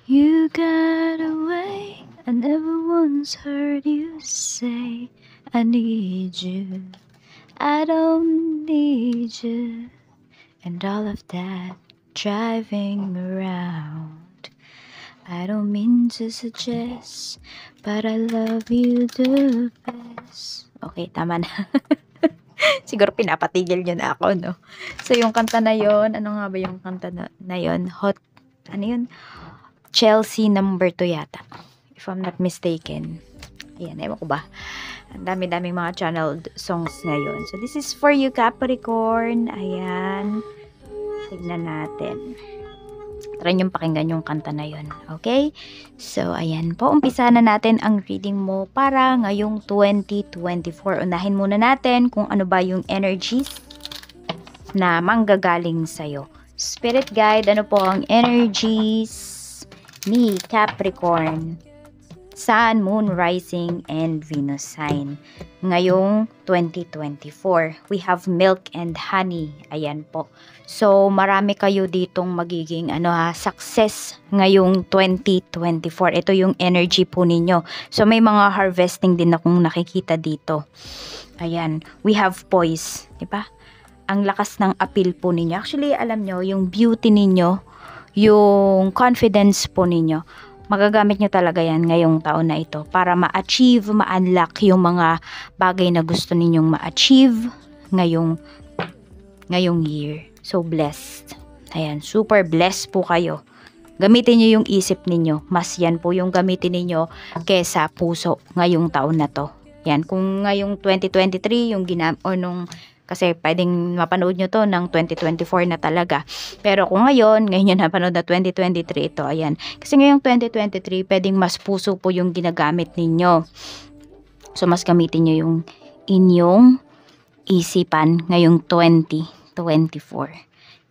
You got away. I never once heard you say, I need you. I don't need you. And all of that driving around. I don't mean to suggest, but I love you the best. Okay, tama na. Siguro pinapatigil niyo na ako, no? So, yung kanta na yon, ano nga ba yung kanta na yon? Ano yun? Chelsea number 2 yata. If I'm not mistaken. Ayan, ewan ko ba. Ang dami-daming mga channeled songs ngayon. So, this is for you, Capricorn. Ayan. Tignan natin. Try niyong pakinggan yung kanta na yon. Okay? So, ayan po. Umpisa na natin ang reading mo para ngayong 2024. Unahin muna natin kung ano ba yung energies na manggagaling sa'yo. Spirit guide, ano po ang energies ni Capricorn? Sun, Moon, Rising, and Venus sign. Ngayong 2024, we have milk and honey. Ayan po. So, marami kayo ditong magiging success ngayong 2024. Ito yung energy po ninyo. So, may mga harvesting din akong nakikita dito. Ayan. We have poise. Diba? Ang lakas ng appeal po ninyo. Actually, alam nyo, yung beauty ninyo, yung confidence po ninyo, magagamit nyo talaga yan ngayong taon na ito para ma-achieve, ma-unlock yung mga bagay na gusto ninyong ma-achieve ngayong year. So, blessed. Ayan, super blessed po kayo. Gamitin nyo yung isip ninyo. Mas yan po yung gamitin ninyo kesa puso ngayong taon na to. Yan, kung ngayong 2023, kasi pwedeng mapanood nyo to ng 2024 na talaga. Pero kung ngayon nyo napanood na 2023 ito, ayan. Kasi ngayong 2023, pwedeng mas puso po yung ginagamit ninyo. So, mas gamitin nyo yung inyong isipan ngayong 2024.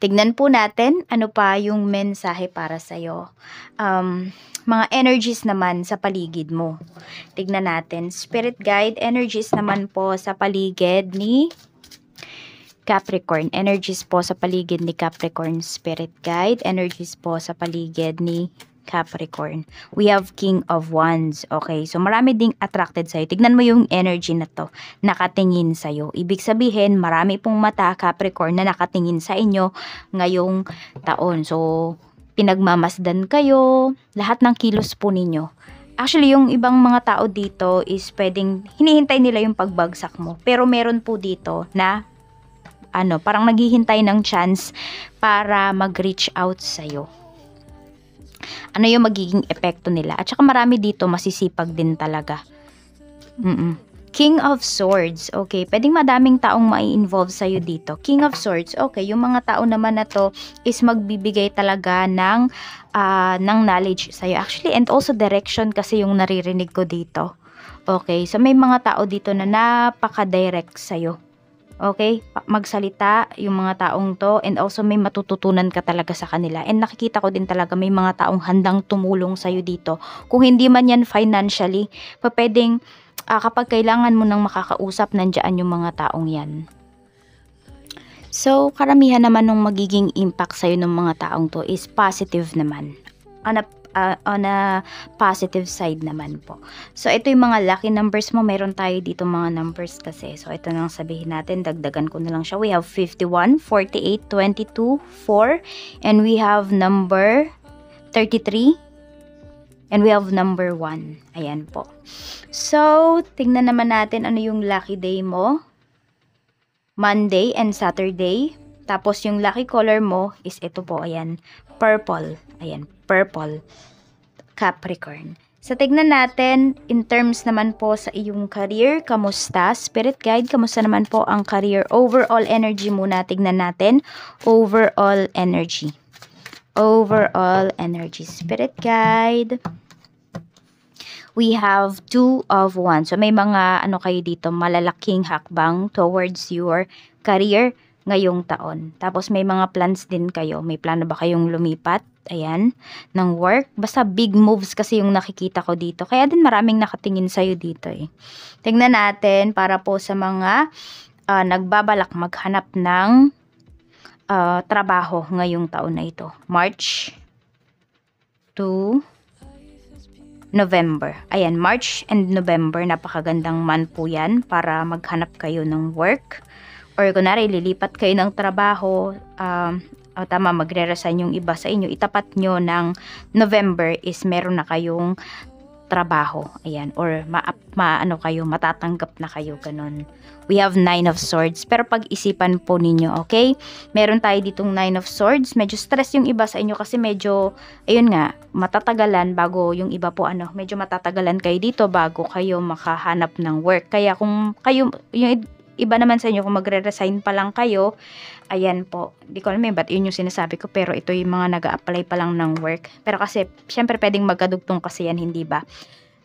Tignan po natin ano pa yung mensahe para sa'yo. Mga energies naman sa paligid mo. Tignan natin. Spirit guide, energies naman po sa paligid ni Capricorn. Energies po sa paligid ni Capricorn. Spirit guide. Energies po sa paligid ni Capricorn. We have King of Wands. Okay, so marami ding attracted sa'yo. Tignan mo yung energy na to. Nakatingin sa'yo. Ibig sabihin, marami pong mata, Capricorn, na nakatingin sa inyo ngayong taon. So, pinagmamasdan kayo. Lahat ng kilos po ninyo. Actually, yung ibang mga tao dito is pwedeng hinihintay nila yung pagbagsak mo. Pero meron po dito na parang naghihintay ng chance para mag-reach out sa'yo. Ano yung magiging epekto nila? At saka marami dito masisipag din talaga. King of Swords. Okay, pwedeng madaming taong mai-involve sa'yo dito. King of Swords. Okay, yung mga tao naman na to is magbibigay talaga ng knowledge sa'yo. Actually, and also direction kasi yung naririnig ko dito. Okay, so may mga tao dito na napaka-direct sa'yo. Okay? Magsalita yung mga taong to, and also may matututunan ka talaga sa kanila. And nakikita ko din talaga may mga taong handang tumulong sa'yo dito. Kung hindi man yan financially, pwedeng kapag kailangan mo nang makakausap, nandiyan yung mga taong yan. So, karamihan naman ng magiging impact sa'yo ng mga taong to is positive naman. On a positive side naman po. So, ito yung mga lucky numbers mo. Meron tayo dito mga numbers kasi. So, ito nang sabihin natin. Dagdagan ko na lang siya. We have 51, 48, 22, 4. And we have number 33. And we have number 1. Ayan po. So, tingnan naman natin ano yung lucky day mo. Monday and Saturday. Tapos, yung lucky color mo is ito po. Ayan. Purple. Ayan. Purple. Capricorn. So, tignan natin, in terms naman po sa iyong career, kamusta? Spirit guide, kamusta naman po ang career? Overall energy muna, tignan natin. Overall energy. Overall energy. Spirit guide. We have 2 of Wands. So, may mga, kayo dito, malalaking hakbang towards your career ngayong taon. Tapos, may mga plans din kayo. May plano ba kayong lumipat? Ayan, ng work. Basta big moves kasi yung nakikita ko dito. Kaya din maraming nakatingin sa'yo dito eh. Tingnan natin para po sa mga nagbabalak maghanap ng trabaho ngayong taon na ito. March to November. Ayan, March and November, napakagandang month po yan para maghanap kayo ng work. Or kunwari, lilipat kayo ng trabaho, tama, magre-resign yung iba sa inyo, itapat nyo ng November is meron na kayong trabaho. Ayan, or matatanggap na kayo, ganun. We have 9 of Swords. Pero pag-isipan po ninyo, okay? Meron tayo ditong 9 of Swords. Medyo stress yung iba sa inyo kasi medyo, ayun nga, matatagalan bago yung iba po, medyo matatagalan kayo dito bago kayo makahanap ng work. Kaya kung kayo, yung iba naman sa inyo, kung magre-resign pa lang kayo, ayan po, di ko alam ba't yun yung sinasabi ko, pero ito yung mga nag-a-apply pa lang ng work. Pero kasi, syempre pwedeng magkadugtong kasi yan, hindi ba?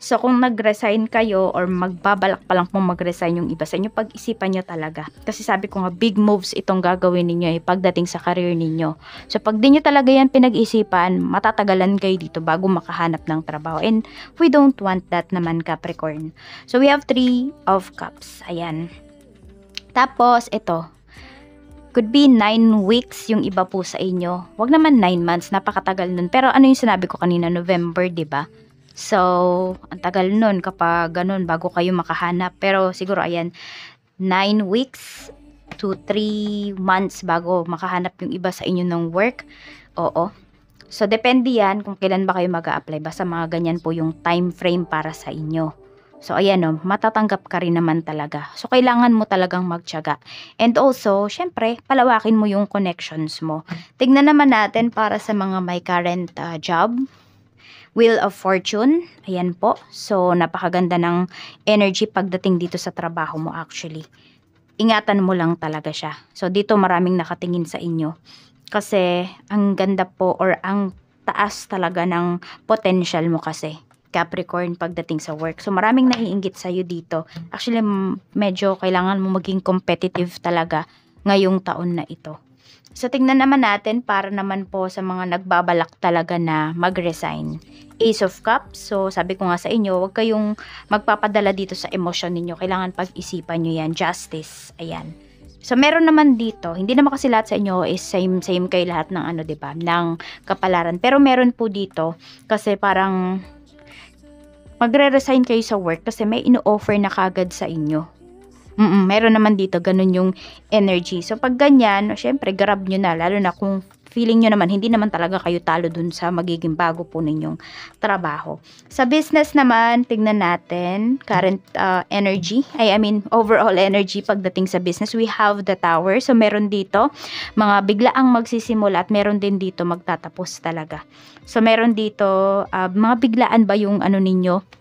So, kung nag-resign kayo or magbabalak pa lang pong mag-resign yung iba sa inyo, pag-isipan nyo talaga. Kasi sabi ko nga, big moves itong gagawin ninyo pagdating sa career ninyo. So, pag di nyo talaga yan pinag-isipan, matatagalan kayo dito bago makahanap ng trabaho. And we don't want that naman, Capricorn. So, we have 3 of Cups. Ayan. Tapos, ito. Could be 9 weeks yung iba po sa inyo. Wag naman 9 months, napakatagal nun. Pero ano yung sinabi ko kanina, November, 'di ba? So, ang tagal nun kapag ganun bago kayo makahanap. Pero siguro ayan, 9 weeks to 3 months bago makahanap yung iba sa inyo ng work. Oo. So, depende yan kung kailan ba kayo mag-a-apply. Basta mga ganyan po yung time frame para sa inyo. So, ayan matatanggap ka rin naman talaga. So, kailangan mo talagang magtiyaga. And also, syempre, palawakin mo yung connections mo. Tignan naman natin para sa mga may current job. Wheel of Fortune. Ayan po. So, napakaganda ng energy pagdating dito sa trabaho mo actually. Ingatan mo lang talaga siya. So, dito maraming nakatingin sa inyo. Kasi, ang ganda po or ang taas talaga ng potential mo kasi. Capricorn pagdating sa work. So, maraming naiinggit sa'yo dito. Actually, medyo kailangan mo maging competitive talaga ngayong taon na ito. So, tingnan naman natin para naman po sa mga nagbabalak talaga na mag-resign. Ace of Cups. So, sabi ko nga sa inyo, huwag kayong magpapadala dito sa emosyon ninyo. Kailangan pag-isipan nyo yan. Justice. Ayan. So, meron naman dito. Hindi naman kasi lahat sa inyo is same kayo lahat ng diba? Ng kapalaran. Pero meron po dito kasi parang magre-resign kayo sa work kasi may ino-offer na kagad sa inyo. Meron naman dito, ganun yung energy. So, pag ganyan, syempre, grab nyo na. Lalo na kung feeling nyo naman, hindi naman talaga kayo talo dun sa magiging bago po ninyong trabaho. Sa business naman, tignan natin, current energy. I mean, overall energy pagdating sa business. We have the Tower. So, meron dito, mga biglaang magsisimula at meron din dito magtatapos talaga. So, meron dito, mga biglaan ba yung ninyo?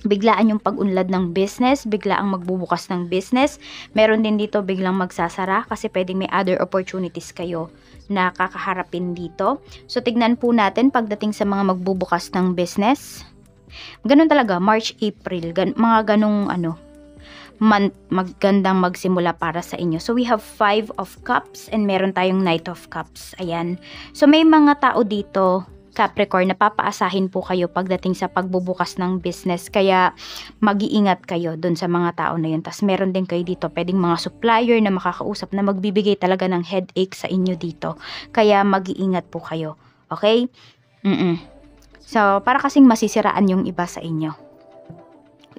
Biglaan yung pag-unlad ng business, biglaang magbubukas ng business. Meron din dito biglang magsasara kasi pwedeng may other opportunities kayo na kakaharapin dito. So, tignan po natin pagdating sa mga magbubukas ng business. Ganun talaga, March, April, mga ganung month, magandang magsimula para sa inyo. So, we have 5 of Cups and meron tayong Knight of Cups. Ayan. So, may mga tao dito, Capricorn, napapaasahin po kayo pagdating sa pagbubukas ng business. Kaya mag-iingat kayo dun sa mga tao na yun. Tapos meron din kayo dito, pwedeng mga supplier na makakausap na magbibigay talaga ng headache sa inyo dito. Kaya mag-iingat po kayo. Okay? So, para kasing masisiraan yung iba sa inyo.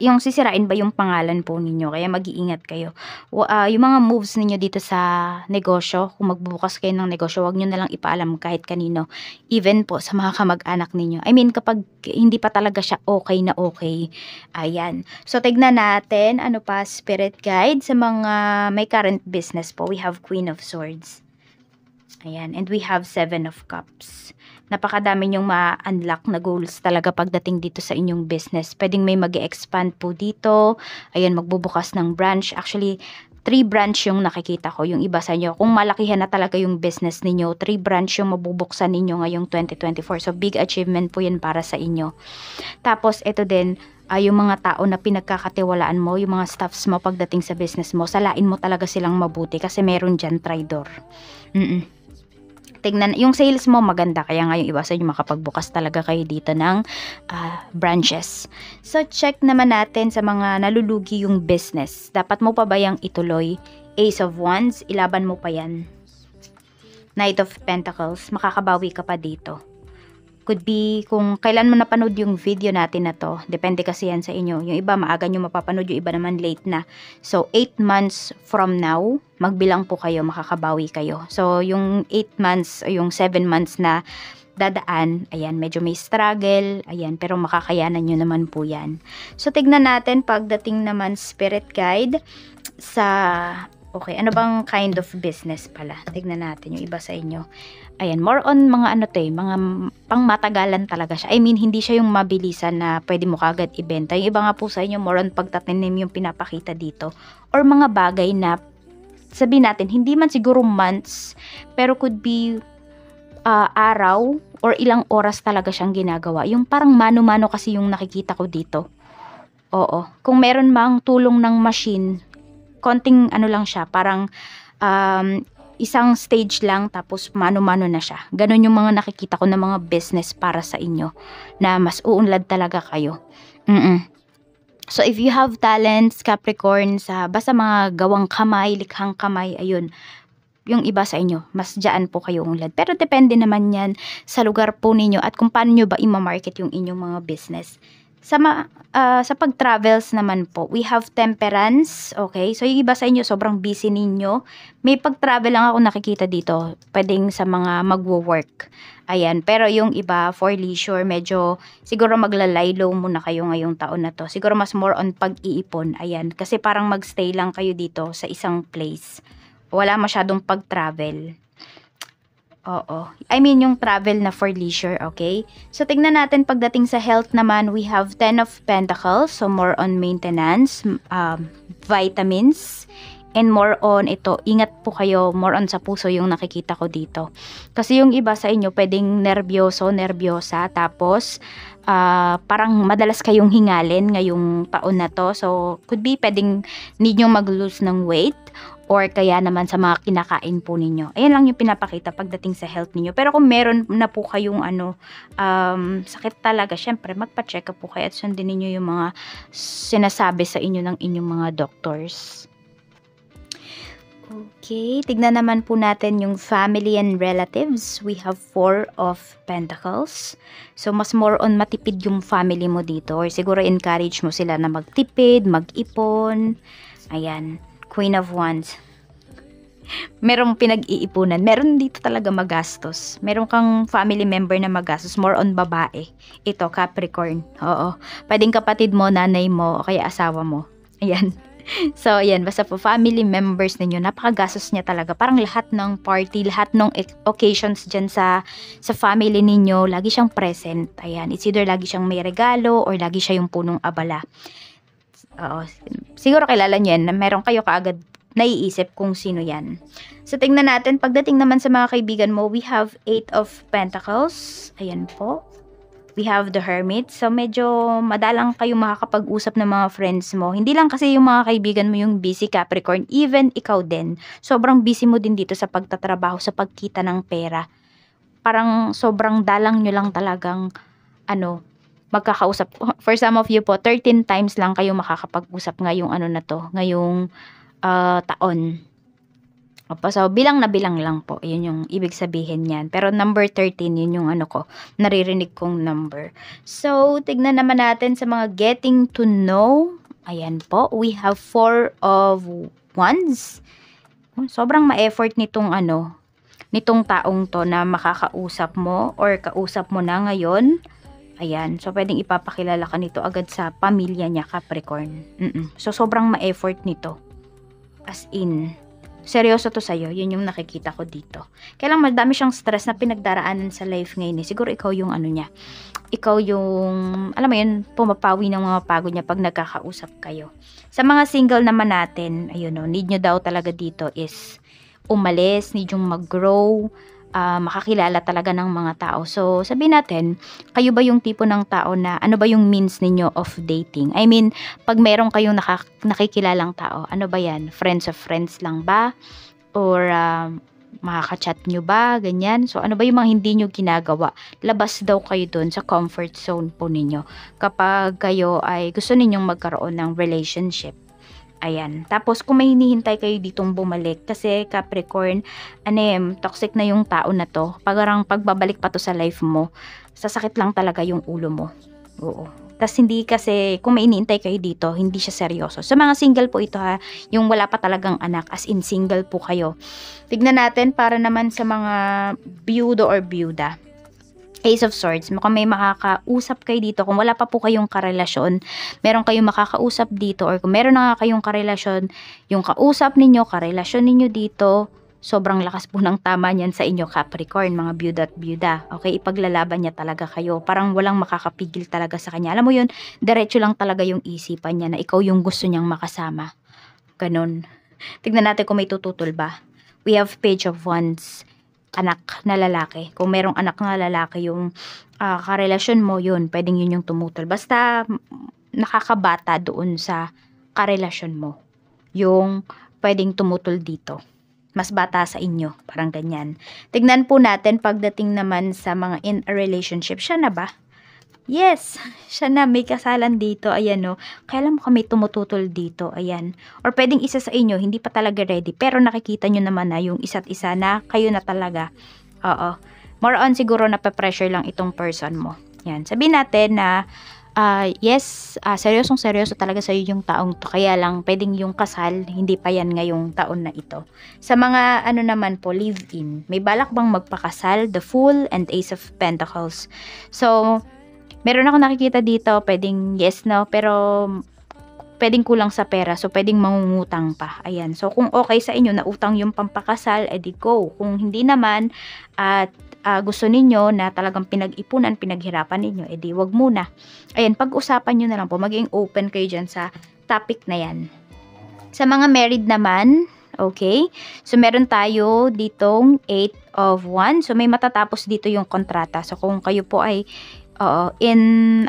Yung sisirain ba yung pangalan po ninyo, kaya mag-iingat kayo. Yung mga moves ninyo dito sa negosyo, kung magbubukas kayo ng negosyo, wag nyo na lang ipaalam kahit kanino, even po sa mga kamag-anak ninyo. I mean, kapag hindi pa talaga siya okay na okay, ayan. So, tignan natin, ano pa, spirit guide sa mga may current business po. We have Queen of Swords. Ayan, and we have 7 of Cups. Napakadami nyong ma-unlock na goals talaga pagdating dito sa inyong business. Pwedeng may mag-expand po dito. Ayan, magbubukas ng branch. Actually, 3 branch yung nakikita ko, yung iba sa inyo. Kung malakihan na talaga yung business ninyo, 3 branch yung mabubuksan ninyo ngayong 2024. So, big achievement po yan para sa inyo. Tapos, ito din, yung mga tao na pinagkakatiwalaan mo, yung mga staffs mo pagdating sa business mo, salain mo talaga silang mabuti kasi meron dyan traidor. Tignan, yung sales mo maganda, kaya nga yung iba sa inyo makapagbukas talaga kayo dito ng branches. So, check naman natin sa mga nalulugi yung business. Dapat mo pa ba yung ituloy? Ace of Wands, ilaban mo pa yan. Knight of Pentacles, makakabawi ka pa dito. Could be kung kailan mo napanood yung video natin na to. Depende kasi yan sa inyo. Yung iba maaga nyo mapapanood, yung iba naman late na. So 8 months from now, magbilang po kayo, makakabawi kayo. So yung 8 months, yung 7 months na dadaan, ayan, medyo may struggle, ayan, pero makakayanan nyo naman po yan. So tignan natin pagdating naman spirit guide sa, okay, ano bang kind of business pala? Tignan natin yung iba sa inyo. Ayan, more on mga ano to mga pangmatagalan talaga siya. I mean, hindi siya yung mabilisan na pwede mo kagad ibenta. Yung iba nga po sa inyo, more on pagtatanim yung pinapakita dito. Or mga bagay na, sabihin natin, hindi man siguro months, pero could be araw or ilang oras talaga siyang ginagawa. Yung parang mano-mano kasi yung nakikita ko dito. Oo. Kung meron mang tulong ng machine, konting ano lang siya, parang isang stage lang tapos mano-mano na siya. Ganon yung mga nakikita ko na mga business para sa inyo na mas uunlad talaga kayo. So if you have talents, Capricorn, sa basta mga gawang kamay, likhang kamay, ayun, yung iba sa inyo, mas dyan po kayo unlad. Pero depende naman yan sa lugar po ninyo at kung paano nyo ba i-market yung inyong mga business. Sa pag-travels naman po, we have temperance, okay? So, yung iba sa inyo, sobrang busy ninyo. May pag-travel lang ako nakikita dito. Pwedeng sa mga magwo-work. Ayan, pero yung iba, for leisure, medyo, siguro maglalaylo muna kayo ngayong taon na to. Siguro mas more on pag-iipon, ayan. Kasi parang magstay lang kayo dito sa isang place. Wala masyadong pag-travel. Oo. I mean, yung travel na for leisure, okay? So, tignan natin pagdating sa health naman, we have 10 of Pentacles. So, more on maintenance, vitamins, and more on ito, ingat po kayo, more on sa puso yung nakikita ko dito. Kasi yung iba sa inyo, pwedeng nervyoso, nervyosa, tapos, parang madalas kayong hingalin ngayong taon na to. So, could be pwedeng need nyo mag-lose ng weight, or kaya naman sa mga kinakain po ninyo. Ayan lang yung pinapakita pagdating sa health ninyo. Pero kung meron na po kayong sakit talaga, syempre magpa-check up po kayo at sundin ninyo yung mga sinasabi sa inyo ng inyong mga doctors. Okay, tignan naman po natin yung family and relatives. We have 4 of Pentacles. So, mas more on matipid yung family mo dito. Or siguro encourage mo sila na magtipid, mag-ipon. Ayan. Queen of Wands. Merong pinag-iipunan. Meron dito talaga magastos. Meron kang family member na magastos. More on babae. Ito, Capricorn. Oo. Pwedeng kapatid mo, nanay mo, o kaya asawa mo. Ayan. So, ayan. Basta po, family members ninyo, napakagastos niya talaga. Parang lahat ng party, lahat ng occasions dyan sa family ninyo, lagi siyang present. Ayan. It's either lagi siyang may regalo or lagi siya yung punong abala. Oo, siguro kilala nyo yan na meron kayo kaagad naiisip kung sino yan. So, tingnan natin. Pagdating naman sa mga kaibigan mo, we have 8 of Pentacles. Ayan po. We have the Hermit. So, medyo madalang kayo makakapag-usap ng mga friends mo. Hindi lang kasi yung mga kaibigan mo yung busy, Capricorn. Even ikaw din. Sobrang busy mo din dito sa pagtatrabaho, sa pagkita ng pera. Parang sobrang dalang nyo lang talagang magkakausap. For some of you po, 13 times lang kayo makakapag-usap ngayong ngayong taon. Opo, so bilang na bilang lang po. Yun yung ibig sabihin yan. Pero number 13, yun yung naririnig kong number. So, tignan naman natin sa mga getting to know. Ayan po, we have 4 of Wands. Sobrang ma-effort nitong taong to na makakausap mo or kausap mo na ngayon. Ayan. So, pwedeng ipapakilala ka nito agad sa pamilya niya, Capricorn. So, sobrang ma-effort nito. As in, seryoso to sa'yo. Yun yung nakikita ko dito. Kaya lang madami siyang stress na pinagdaraanan sa life ngayon. Siguro ikaw yung niya. Ikaw yung, alam mo yun, pumapawi ng mga pagod niya pag nagkakausap kayo. Sa mga single naman natin, ayun need nyo daw talaga dito is umalis, need yung mag-grow, makakilala talaga ng mga tao. So, sabihin natin, kayo ba yung tipo ng tao na, ano ba yung means ninyo of dating? I mean, pag meron kayong nakikilalang tao, ano ba yan? Friends of friends lang ba? Or, makaka-chat nyo ba? Ganyan. So, ano ba yung mga hindi nyo ginagawa? Labas daw kayo dun sa comfort zone po ninyo. Kapag kayo ay gusto ninyong magkaroon ng relationship. Ayan. Tapos, kung may hinihintay kayo ditong bumalik, kasi Capricorn, toxic na yung tao na to. Parang pagbabalik pa to sa life mo, sasakit lang talaga yung ulo mo. Oo. Tapos, hindi kasi, kung may hinihintay kayo dito, hindi siya seryoso. Sa mga single po ito ha, yung wala pa talagang anak, as in single po kayo. Tignan natin para naman sa mga byudo or byuda. Ace of Swords, mukhang may makakausap kayo dito. Kung wala pa po kayong karelasyon, meron kayong makakausap dito, or kung meron na nga kayong karelasyon, yung kausap ninyo, karelasyon ninyo dito, sobrang lakas po ng tama niyan sa inyo, Capricorn, mga byuda at byuda. Okay, ipaglalaban niya talaga kayo. Parang walang makakapigil talaga sa kanya. Alam mo yun, diretso lang talaga yung isipan niya na ikaw yung gusto niyang makasama. Ganon. Tignan natin kung may tututol ba. We have Page of Wands. Anak na lalaki. Kung merong anak na lalaki yung karelasyon mo, yun, pwedeng yun yung tumutol. Basta nakakabata doon sa karelasyon mo. Yung pwedeng tumutol dito. Mas bata sa inyo. Parang ganyan. Tignan po natin pagdating naman sa mga in a relationship. Siya na ba? Yes, siya na, may kasalan dito, ayan no. Kailan mo kami tumututol dito, ayan. Or pwedeng isa sa inyo, hindi pa talaga ready, pero nakikita nyo naman na yung isa't isa na kayo na talaga. Oo. More on siguro na pressure lang itong person mo. Yan, sabihin natin na, yes, seryosong seryoso talaga sa'yo yung taong to. Kaya lang, pwedeng yung kasal, hindi pa yan ngayong taon na ito. Sa mga ano naman po, live-in, may balak bang magpakasal, the Fool and Ace of Pentacles. So, meron ako nakikita dito, pwedeng yes, no, pero pwedeng kulang sa pera, so pwedeng mangungutang pa. Ayan, so kung okay sa inyo na utang yung pampakasal, edi go. Kung hindi naman, at gusto ninyo na talagang pinag-ipunan, pinaghirapan ninyo, edi wag muna. Ayan, pag-usapan nyo na lang po, maging open kayo dyan sa topic na yan. Sa mga married naman, okay, so meron tayo ditong 8 of Wands, so may matatapos dito yung kontrata. So kung kayo po ay in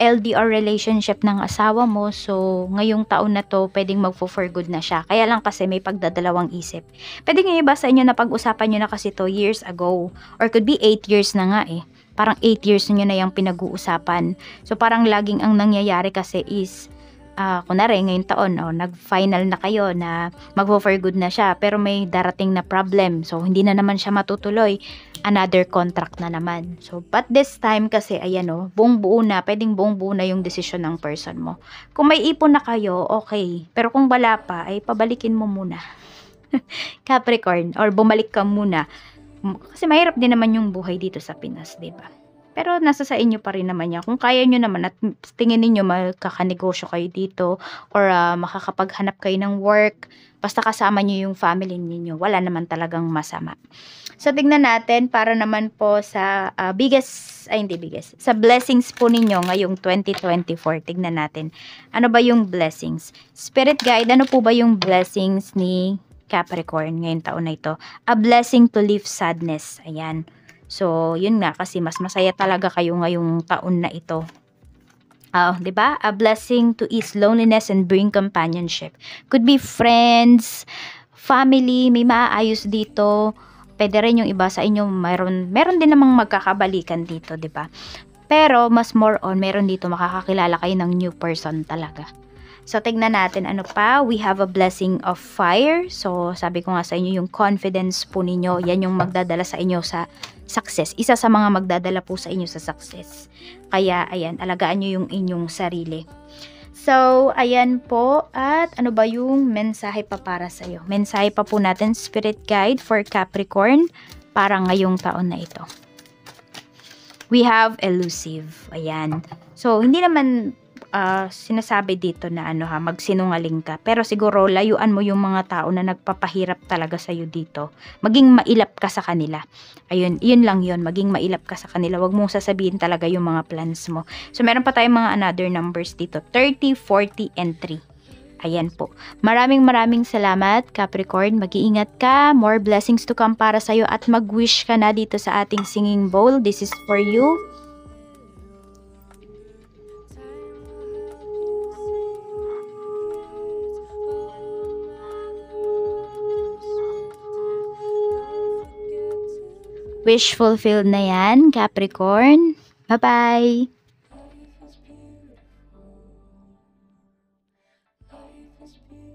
LDR relationship ng asawa mo, so ngayong taon na to pwedeng for good na siya. Kaya lang kasi may pagdadalawang isip. Pwede nga iba sa inyo na pag-usapan nyo na kasi to years ago, or could be 8 years na nga eh. Parang 8 years nyo na yung pinag-uusapan. So parang laging ang nangyayari kasi is kunwari ngayong taon, nag-final na kayo na for good na siya, pero may darating na problem, so hindi na naman siya matutuloy, another contract na naman. So but this time kasi ayan buong buo na, pwedeng buong buo na yung decision ng person mo. Kung may ipon na kayo, okay, pero kung wala pa, ay pabalikin mo muna. Capricorn, or bumalik ka muna, kasi mahirap din naman yung buhay dito sa Pinas, diba? Pero nasa sa inyo pa rin naman yan. Kung kaya nyo naman at tingin ninyo magkakanegosyo kayo dito, or makakapaghanap kayo ng work, basta kasama nyo yung family ninyo, wala naman talagang masama. So tignan natin para naman po sa sa blessings po ninyo ngayong 2024. Tignan natin. Ano ba yung blessings? Spirit guide, ano po ba yung blessings ni Capricorn ngayong taon na ito? A blessing to live sadness. Ayan. So, yun nga, kasi mas masaya talaga kayo ngayong taon na ito. 'Di ba? A blessing to ease loneliness and bring companionship. Could be friends, family, may maaayos dito. Pwede rin yung iba sa inyo, meron din namang magkakabalikan dito, 'di ba? Pero mas more on, meron dito makakakilala kayo ng new person talaga. So, tignan natin ano pa. We have a blessing of fire. So, sabi ko nga sa inyo, yung confidence po ninyo, yan yung magdadala sa inyo sa success. Isa sa mga magdadala po sa inyo sa success. Kaya, ayan, alagaan nyo yung inyong sarili. So, ayan po. At ano ba yung mensahe pa para sa'yo? Mensahe pa po natin, Spirit Guide for Capricorn para ngayong taon na ito. We have elusive. Ayan. So, hindi naman sinasabi dito na magsinungaling ka. Pero siguro layuan mo yung mga tao na nagpapahirap talaga sa'yo dito. Maging mailap ka sa kanila. Ayun, yun lang yun. Maging mailap ka sa kanila. Huwag mong sasabihin talaga yung mga plans mo. So, meron pa tayong mga another numbers dito. 30, 40, and 3. Ayan po. Maraming salamat, Capricorn. Mag-iingat ka. More blessings to come para sa'yo. At mag-wish ka na dito sa ating singing bowl. This is for you. Wish fulfilled na yan, Capricorn. Bye-bye!